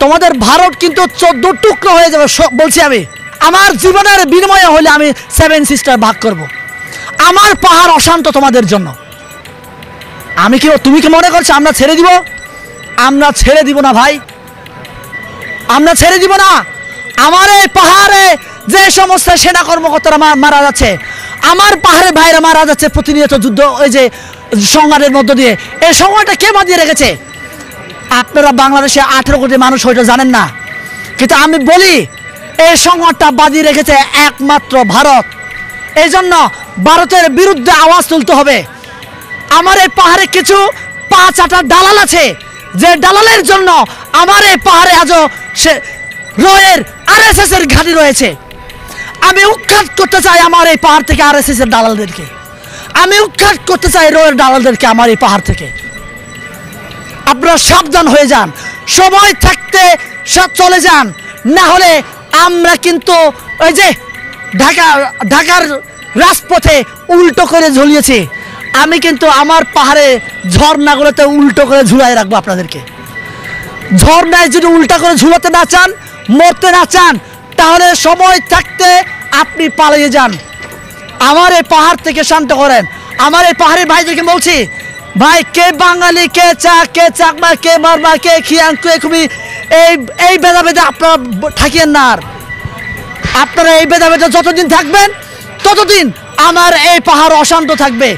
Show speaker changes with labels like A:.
A: তোমাদের ভারত কিন্তু 14 টুকরো হয়ে যাবে বলছি আমি। আমার জীবনের বিনিময়ে হলে আমি 7 সিস্টার ভাগ করব। আমার পাহাড় অশান্ত তোমাদের জন্য। তুমি কি মনে করছো আমরা ছেড়ে দিব? আমরা ছেড়ে দিব না ভাই, আমরা ছেড়ে দিব না। আমার এই পাহাড়ে যে সমস্ত সেনা কর্মকর্তারা মারা যাচ্ছে, আমার পাহাড়ে ভাইরা মারা যাচ্ছে প্রতিনিয়ত যুদ্ধ, ওই যে সংঘাতের মধ্য দিয়ে, এই সময়টা কে বাঁধিয়ে রেখেছে? আপনারা বাংলাদেশে 18 কোটি মানুষ হয়তো জানেন না, কিন্তু আমি বলি এই সংঘাতটা বাঁধিয়ে রেখেছে একমাত্র ভারত। এই জন্য ভারতের বিরুদ্ধে আওয়াজ তুলতে হবে। আমার এই পাহাড়ে কিছু পা চাটা দালাল আছে, যে দালালের জন্য আমার এই পাহাড়ে আজও সে রয়ের RSS এর ঘাঁটি রয়েছে। আমি উৎখাত করতে চাই আমার এই পাহাড় থেকে RSS এর দালালদেরকে। আমি উৎখাত করতে চাই রয়ের দালালদেরকে আমার এই পাহাড় থেকে। আপনারা সাবধান হয়ে যান, সময় থাকতে চলে যান, না হলে আমরা কিন্তু ওই যে ঢাকার রাজপথে উল্টো করে ঝুলিয়েছি। আমি কিন্তু আমার পাহাড়ে ঝর্ণাগুলোতে উল্টো করে ঝুলাই রাখবো আপনাদেরকে। ঝর্ণায় যদি উল্টা করে ঝুলাতে না চান, মরতে না চান, তাহলে সময় থাকতে আপনি পালিয়ে যান। আমার এই পাহাড় থেকে শান্ত করেন। আমার এই পাহাড়ি ভাইদেরকে বলছি, ভাই কে বাঙালি, কে চাকমা, কে মারমা, কে খিয়াং, কে খুবই, এই ভেদাভেদে আপনারা থাকিয়েন না। আর আপনারা এই ভেদাভেদে যতদিন থাকবেন ততদিন আমার এই পাহাড় অশান্ত থাকবে।